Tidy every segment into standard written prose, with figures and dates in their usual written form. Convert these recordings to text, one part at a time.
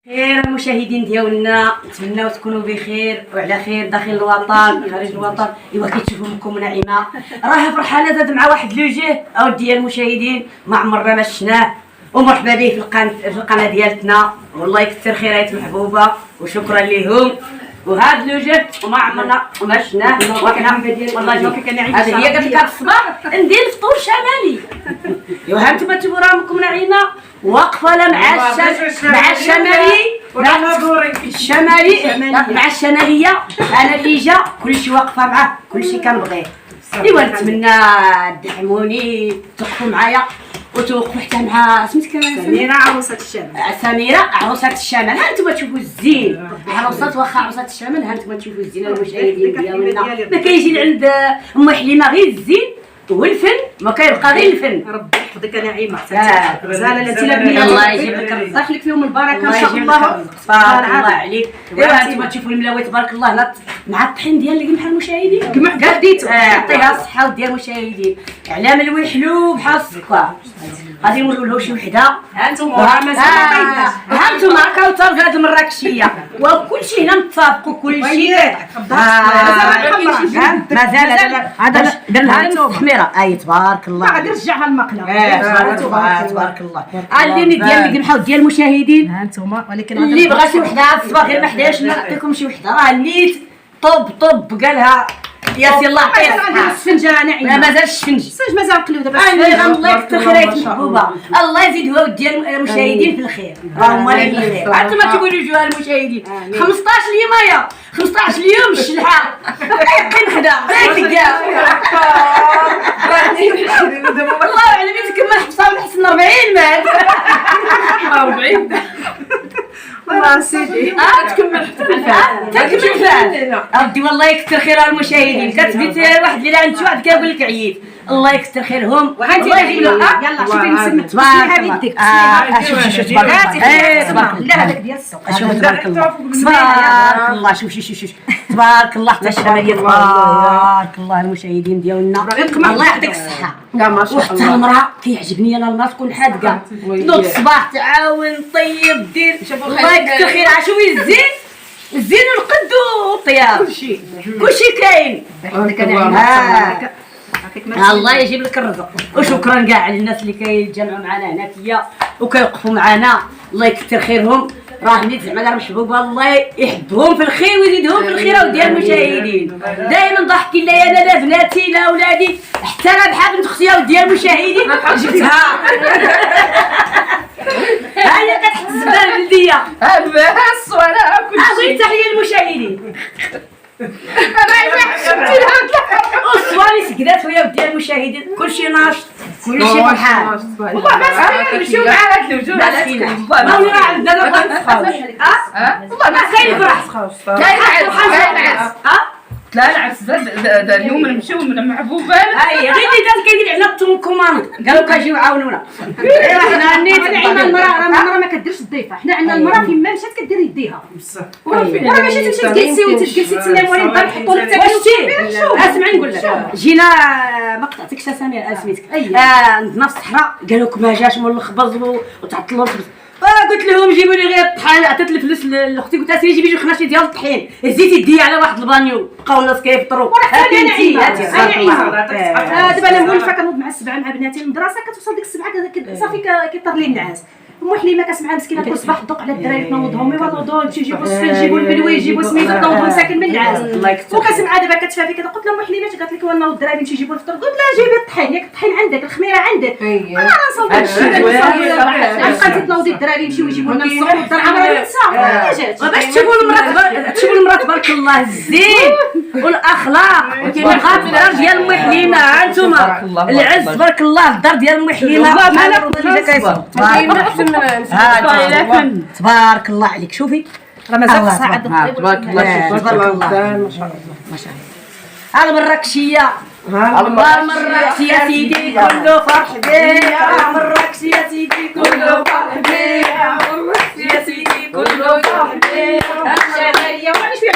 خير المشاهدين ديالنا، نتمنوا تكونوا بخير وعلى خير داخل الوطن خارج الوطن. ايوا كتشوفوا امكم نعيمه راها فرحانه زاد مع واحد لوجيه او ديال المشاهدين ما عمرنا ما شفناه، ومرحبا به في القناه ديالتنا. والله يكثر خيرات محبوبه وشكرا لهم. وهذا لوجيه وما عمرنا ما شفناه وحنا والله هذه هي قالت لك الصباح ندير فطور شمالي. ايوا ها انتم تشوفوا راه امكم نعيمه واقفه لا مع الشمالي مع الشماليه. انا اللي جا كلشي واقفه معاه كلشي كنبغيه. ايوا نتمنى تدعموني توقفوا معايا وتوقفوا حتى مع سميتك سميرة عروسة الشمال. سميرة عروسة الشمال. ها انتم تشوفوا الزين عروسات واخا عروسة الشمال. ها انتم تشوفوا الزين المشاهدين ديالنا. ما كاينش عند ام حليمه غير الزين والفن، ما كيبقى غير الفن. ربي يحفظك نعيمه غزاله التي لا بنيه. الله يجيب لك يطيح لك فيهم البركه ان شاء الله. تبارك الله عليك. ايوا انتم تشوفوا الملاوي تبارك الله مع الطحين ديال اللي بحال المشاهدين كاع ديتو يعطيها الصحه وديال المشاهدين. على ملوي حلو بحال السكر. غادي نقولوا له شي وحده. ها انتم راه مازال ما طيبناش. ها انتم كوثر في هذه المراكشيه وكلشي هنا متفق وكلشي مازال هذا درنا التحميره. اي تبارك الله غادي نرجعها المقله. تبارك الله. اللي ديال اللي قمحاو ديال المشاهدين. ها انتم ولكن اللي بغى شي وحده هاد الصباح غير ما حداش نعطيكم شي وحده راه نيت طب قالها يا سي الله عطيه الصحه. السفنجه نعيمه مازال الشفنجي ساج مازال نقليو دابا. الله يكثر خيرات محبوبه. الله يزيد هو ديال المشاهدين في الخير. راهم مالين بالخير. انتم تقولوا جوها المشاهدين 15 يوم 15 يوم الشلحه يقين خدا كاع والله اعلم يتكمل حبسه ونحسن 40 مات 40 والله سيدي تكمل فعل ربي. والله يكثر خير المشاهدين. كتبت واحد الليله عند شي واحد كيقول لك عييت. الله يكثر خيرهم. الله يجيب له. يلا شوفي نسمي تبارك الله. بيدك. شوف تبارك الله. لا هذاك ديال السوق. شوف تبارك الله. تبارك الله. شوف تبارك الله. حتى الشماليه تبارك الله. المشاهدين ديالنا الله يعطيك الصحه. وحتى المراه كيعجبني انا المراه تكون حادقه تنوض الصباح تعاون طيب دير. الله يكثر خيرها. شوفي الزين والقد والطياب كلشي كاين. الله يجيب لك الرزق. وشكرا كاع على الناس اللي كيتجمعوا معنا هنايا وكيوقفوا معنا. الله يكثر خيرهم. راه نيت زعما محبوبه. الله يحبهم في الخير ويزيدهم في الخير وديال المشاهدين. دائما ضحكي لا انا لا بناتي لا ولادي حتى انا بحال بنت اختي وديال المشاهدين جبتها. هي كتحط الزبال البلديه بس وانا كلشي. تحيه للمشاهدين. انا شفتي الصوالي سكدات ويا ديال المشاهدين كلشي ناشط كلشي فرحان. والله ما نمشيو مع هاد الوجوه. والله ما عندنا والله ما كاين فرح. لا العرس دا اليوم نمشيو من محبوبه. اي غير اللي دار كيدير علينا التوم كوماند قالوا كيجيو يعاونونا. ايوا حنا نيت عندنا المراه ما كديرش الضيفه. حنا عندنا المراه فين ما مشات كدير يديها وراه ماشي تمشي تجلسي تسناي موالين الدار يحطوا لك تاكل. اسمعي نقول لك جينا ما قطعتكش سمير سميتك. عندنا في الصحراء قالوا لك ما جاش مول الخبز وتعطلوا الخبز. قلت لهم جيبوا لي غير الطحين. عطيت الفلوس لاختي قلت لها سيري جيبي 2 خناشي ديال الطحين زيتي ديها على واحد البانيو. بقاو الناس كيفطروا. هاتي دابا انا مولفه كنوض مع السبعه مع بناتي للمدرسه. كتوصل ديك السبعه صافي كيطر لي النعاس. ام حليمه كتسمعها مسكينه كل صباح تدق على الدراري تنوضهم. ايوا نوضوا نمشيو نجيبوا السفن نجيبوا البلوي نجيبوا سميتو تنوضوا مساكن من النعاس. وكتسمعها دابا كتفافي كذا. قلت لها ام حليمه قالت لك وانا الدراري نمشيو نجيبوا الفطور. قلت لها جيبي الطحين ياك الطحين عندك الخميره عندك. انا نصوب بقيتي تنوضي الدراري يمشيو يجيبوا لنا السحور والدار عمرها ما جات. باش تشوفوا المراه تبارك الله الزين والاخلاق والغابره ديال ام حليمه. ها انتما العز تبارك الله الدار ديال ام حليمه تبارك الله عليك. شوفي راه مازال ساعه تبارك الله ما شاء الله. المراكشيه المراكشيه سيدي كله فرح بيها. المراكشيه سيدي كله فرح بيها. المراكشيه سيدي كله فرح بيها. الشماليه وعلاش فيها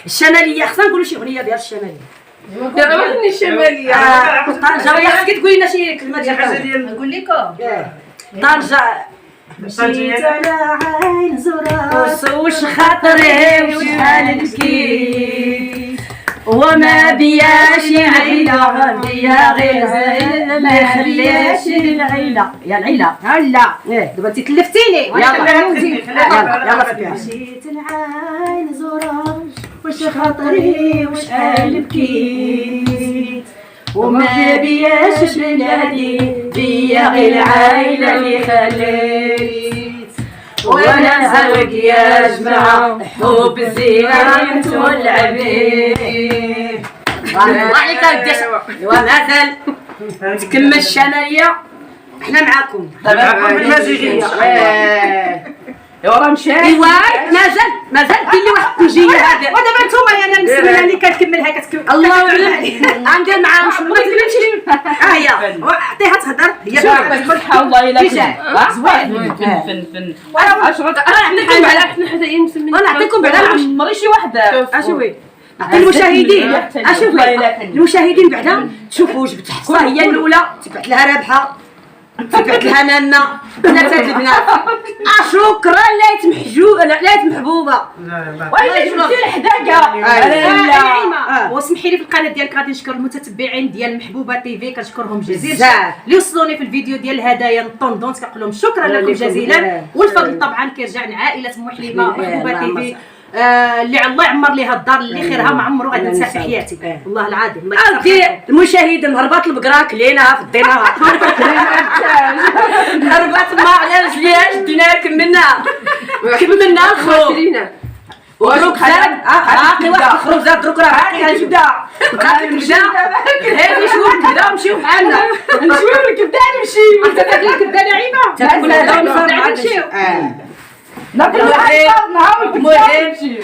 الشماليه خصنا نقولوا شي اغنيه ديال الشماليه. دابا غني الشماليه. طنجه خصك تقولي لنا شي كلمه ديال نقول لكم طنجه مشيت على عين زرار وش خاطري وشحال بكيت وما بياش عيلة بيا غير زين ما يخليش العيلة يا العيلة هلا ايه دابا انت تلفتيني يلا مشيت العين زرار وش خاطري وشحال بكيت وما بياش بلادي بيا غير العايلة اللي خليت وانا نزوج يا جماعة حب الزينة والعبيد الله عليك ومثل تكمل الشمالية احنا معاكم معاكم بالمزيغية ورا مشى ايوا مازال دير لي واحد التوجيه هذا ودابا نتوما انا المسؤوله اللي كتكملها كتكمل الله اعلم غندير معاهم شنو هي عطيها تهضر هي بالصحة والله الا زوين فن نعطيكم على حنا حدايا مسمين انا نعطيكم بعدا عمري شي وحده اشوفي نعطي المشاهدين اشوفي المشاهدين بعدا تشوفوا جبت حصه هي الاولى تبعت لها رابحه تبعت لها نانا بنات هاد البنات شكرا لا محبوبه ولا جبتي الحداقه نعيمه واسمحي لي في القناه ديالك غادي نشكر المتتبعين ديال محبوبه تي في كنشكرهم جزيلا اللي وصلوني في الفيديو ديال الهدايا الطوندونس كنقول لهم شكرا لكم جزيلا والفضل طبعا كيرجع لعائله محلمه محبوبه تي في اللي الله يعمر ليها الدار اللي خيرها ما عمره غادي ننسى في حياتي والله العظيم الله يكثر خيركم المشاهد هربات البقره كليناها في الدينار هربات ما علاش ليهاش ديناها كملنا الخروج وروك زاد باقي واحد الخروج زاد دروك راه باقي غنبدا بقات الكبده هادي شوف الكبده نمشيو بحالنا نمشيو الكبده نمشي تاكل الكبده نعيمه تاكل هذا ونصور نمشيو المهم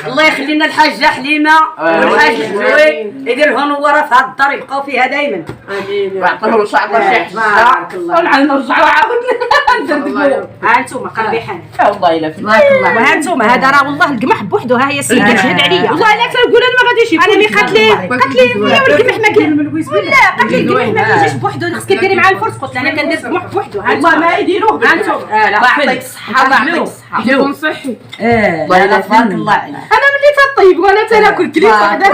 الله يخلي لنا الحاجه حليمه والحاج زوين يديرهم ورا في هاد الدار يبقاو فيها دائما امين ويعطيهم ان شاء الله شي حاجه بارك الله ونعاود نرجعوا عاودنا ها انتم قلبي حنان والله الا فين وها انتم هذا راه والله القمح بوحدو ها هي السيده تشهد عليا والله الا كنقول انا ما غاديش انا ملي قالت لي يا والقمح ما كاين لا قالت لي القمح ما كيجيش بوحدو خصك ديري معاه الفرص قلت لها انا كندير القمح بوحدو ها والله ما يديروه ها انتم الله يعطيك الصحه الله يعطيك الصحه يكون صحي والله لا تبارك الله عليك انا ملي تطيب وانا تناكل كليب وحده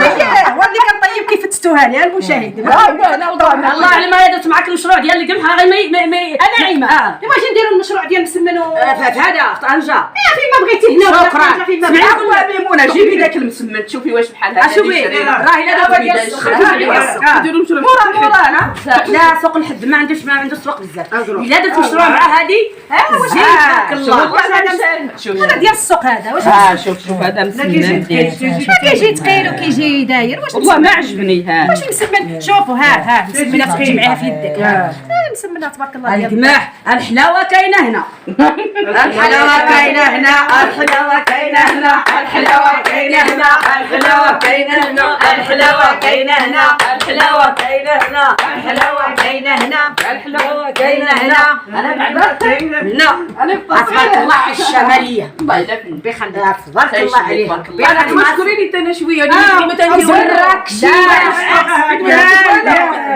واللي كنطيب كيف فتتوها لي المشاهد الله على ما درت معاك المشروع ديال القمح غير انا عيمه واش نديروا المشروع ديال مسمن في هذا في طنجه فيما بغيتي هنا شكرا فيما سمعي ميمونه جيبي داك المسمن تشوفي واش بحال هكا شوفي راهي لا دابا ديال نديروا مشروع مورانا لا سوق الحد ما عندوش سوق بزاف الا درت مشروع مع هذه واش تبارك الله هذا ديال السوق هذا واش شوف هذا مسمن كيجي ثقيل وكيجي داير واش والله ما عجبني ها واش مسمن شوفوا ها مسمنه تجمعيها في يدك مسمنه تبارك الله ديال القماح الحلاوه كاينه هنا الحلاوه كاينه هنا الحلاوه كاينه هنا الحلاوه كاينه هنا الحلاوه كاينه هنا الحلاوه كاينه هنا الحلاوه كاينه هنا الحلاوه كاينه هنا الحلاوه كاينه هنا انا بعدا هنا تبارك الله على الشماليه الله يدافن بخليها تبارك الله عليها انا ما تشكريني انت انا شويه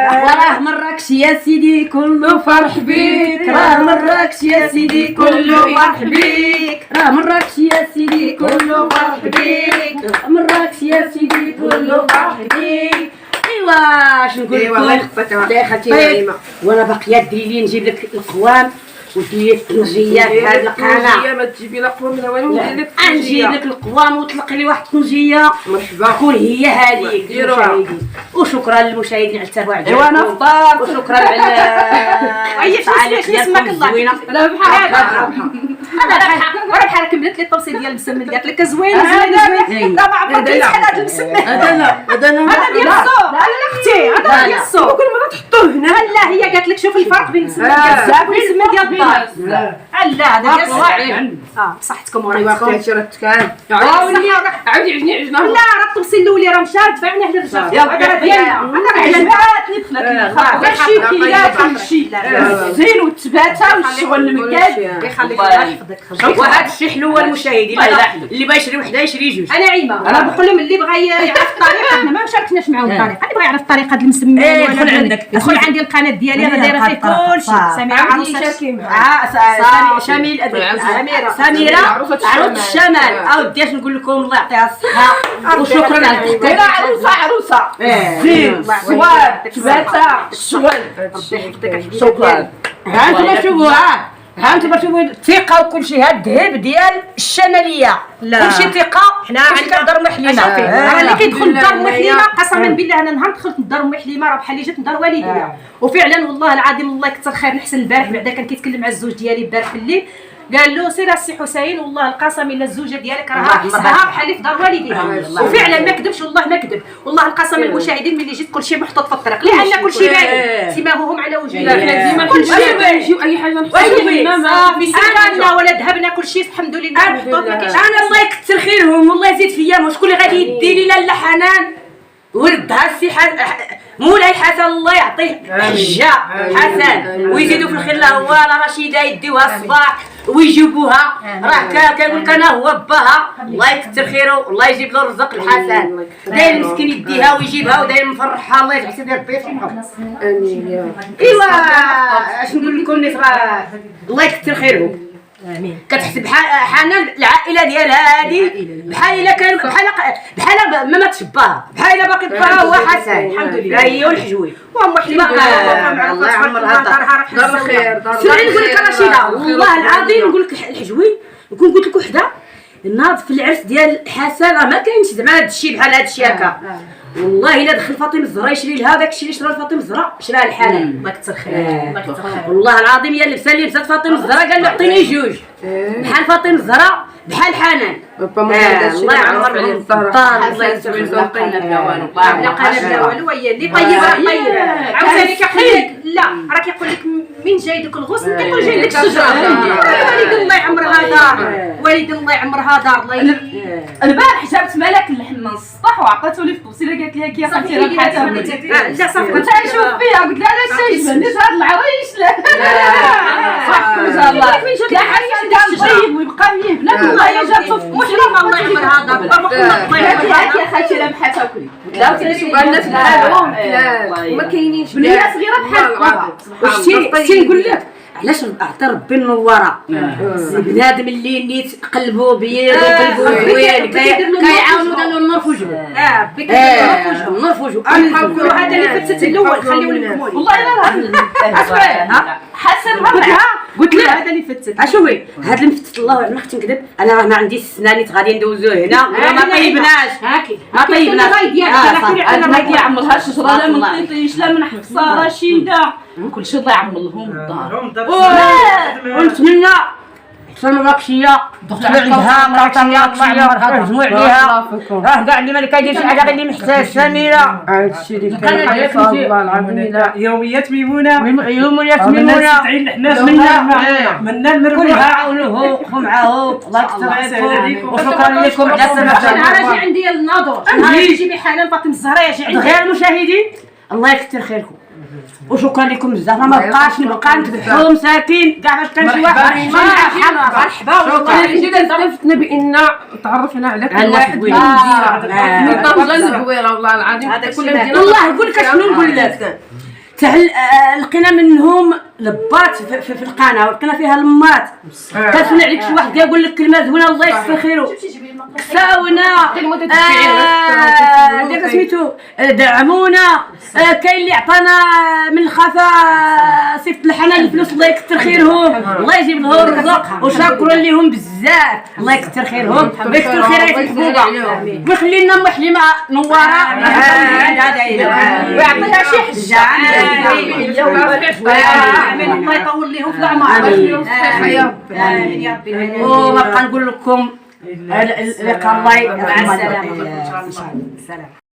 وراه مراكش يا سيدي كله فرح بيك راه مراكش يا سيدي كله فرح بيك راه مراكش يا سيدي كله فرح بيك مراكش يا سيدي كله فرح بيك ايوا شنو نقول لكم الله يخفيك يا ريما وانا باقيه ديري لي نجيب لك القوام وديري لي الطنجيه في هذه القناه ما تجيبي لا قوام لا والو ندير لك نجيب لك القوام وطلقي لي واحد الطنجيه مرحبا تكون هي هذيك المشاهدين وشكرا للمشاهدين على التابع ايوا انا فطرت وشكرا على شنو اسمك الله لا بحال انا بحال كملت لي الطوسي ديال المسمن قالت لك زوين زوين راه ما عمرك شحال هذا المسمن هذا ديال السوق لا اختي هذا ديال السوق كل مره تحطوه هنا لا هي قالت لك شوف الفرق بين المسمن ديال الزاب والمسمن ديال الدار لا هذا ديال السوق بصحتكم وريتكم عاودي عجني عجنه لا راه الطوسي الاولي راه مشى دفعنا حنا الرجال يلا ديالنا عجباتني دخلت شي كيلات كلشي زين والتباته والشغل المكاد يخليك الله يحفظك وهذا الشيء حلوه المشاهدين اللي باغي يشري وحده يشري جوج. انا عيمه انا بقول لهم اللي بغى يعرف الطريقه، احنا ما شاركناش معاهم الطريقه، اللي بغى يعرف الطريقه ديال المسميات يدخل عندك، يدخل عندي القناه ديالي، انا دايره فيه كلشي. سميره عروسه سميره عروسه الشمال. اودي اش نقول لكم، الله يعطيها الصحه وشكرا على التحقيق. عروسه زين صواب تباتة الشغل شكرا. ها انتم شوفوها، ها انتم شوفوا الثقه وكل شيء. هاد الذهب ديال الشماليه كل شيء ثقه. حنا عندنا دار محلمه، راه اللي كيدخل لدار محلمه قسما بالله انا نهار دخلت لدار محلمه راه بحال اللي جات لدار والديا. وفعلا والله العظيم الله يكثر خير. نحسن البارح بعدا كان كيتكلم مع الزوج ديالي البارح في الليل، قال له سير السي حسين والله القسم الا الزوجه ديالك راها حسبها بحال اللي في دار والديها. وفعلا ما كذبش والله ما كذب، والله القسم المشاهدين ملي جيت كلشي محطوط في الطريق لان كلشي باين سماهم على وجههم. حنا ديما كنجيو اي حاجه في سكننا ولا ذهبنا كلشي الحمد لله محطوط. ما كاينش انا الله يكثر خيرهم والله يزيد فيا. شكون اللي غادي يدي لي لاله حنان ولدها السي مولاي حسن الله يعطيه حجه حسن ويزيدوا في الخير. لا هو لا رشيده يديوها الصباح ويجيبوها، راه كنقول لك انا هو باها الله يكثر خيره والله يجيب له الرزق الحسن. داير مسكين يديها ويجيبها وداير مفرحها الله يجعل سيدي ربي يفرحهم. امين. ايوا اش نقول لكم الناس راه الله يكثر خيرهم. امين. كتحس حنان العائله ديالها هذه بحال الا كان بحال ما تشباها، بحال الا باقي باها هو حسن الحمد لله. هي والحجوي وام حليمه الله يعمرها دار الخير. سمعي نقول لك رشيده والله العظيم نقول لك الحجوي نكون قلت لك وحده النهار في العرس ديال حسن راه ما كاينش زعما هذا الشيء بحال هذا الشيء هكا. والله الا دخل فاطمه الزهراء يشري لها داك الشيء اللي شرا لفاطمه الزهراء شراه الحلال. الله يكثر خير. والله العظيم هي اللي لبسات فاطمه الزهراء قال له اعطيني جوج بحال فاطمه الزهراء بحال حنان. الله يعمر عليه الدار الله يسمع الزوقين لا والو لا قال لا والو. هي اللي طيبه طيبه عاوتاني كيقول لك لا راه كيقول لك من جاي داك الغصن كيقول جاي داك الشجره. والد الله يعمرها دار، والد الله يعمرها دار. الله البارح جابت ملك اللحم من السطح وعطاتو لي في الطوسيله قالت لي كي صافي راه بحال لا صافي كنت نشوف فيها قلت لها علاش تجبنيش هاد العرايش. لا صح ان شاء الله لا حاجه كان طيب ويبقى ميه بنات والله يا جابتو في محرمه الله يعمرها دار. الله يعمرها يا خالتي لا بحالها وكلي لا تنشوف الناس بحالهم ما كاينينش بنيه صغيره بحال وشتي نقول لك علاش عطى ربي النواره. بنادم اللي نيت قلبو بيض وقلبو زوين كيعاونوا داروا النور في وجهه. النور في وجهه. نقولوا هذا اللي فتت الاول خليو لكم والله لا اسمعي حسن مرة قلت له هذا اللي فتت. اشوفي هذا اللي مفتت الله ما اختي نكذب انا راه ما عنديش السنانيت غادي ندوزوه هنا ما طيبناش هاكي ما طيبناش. انا ما كيعملها الشجره لا من طيطيش لا من حفصه رشيده كلشي الله يعمر لهم الدار. ونتمنى حسن الراكشيه دخل عندها مرات الراكشيه هجموا عليها راه كاع اللي ما كيديرش حاجه غير اللي محتاج سميره. هادشي اللي كان والله العظيم يوميات ميمونه يوميات ميمونه تعين الحناس منا المربوحه عاونوه خو معاه الله يكثر عليكم وشكرا لكم على السماح. نهار اجي عندي الناظور نهار يجي حنان فاطمه الزهراء يجي عندي غير المشاهدين الله يكثر خيركم وشكرا لكم بزاف. ما بقاش نبقى نذبحهم ساكين كاع باش كان شي واحد مرحبا والله جينا فتنا بان تعرفنا على كل واحد من طنجه الزويره والله العظيم والله نقول لك شنو نقول لك لقينا منهم لبات في القناه ولقينا فيها لمات كتسمع لك شي واحد يقول لك كلمه زوينه الله يكثر خيره كساونا داك سميتو دعمونا. كاين اللي عطانا من الخفا صيفط الحنان الفلوس الله يكثر خيرهم الله يجيب لهم الرزق وشكرا لهم بزاف الله يكثر خيرهم ويكثر خيرات الحبوبه ويخلي لنا ام حليمه نواره ويعطيها شي حجه. امين الله يطول لهم في الاعمار. امين يا ربي. وما بقى نقول لكم اللقاء الله مع السلامه.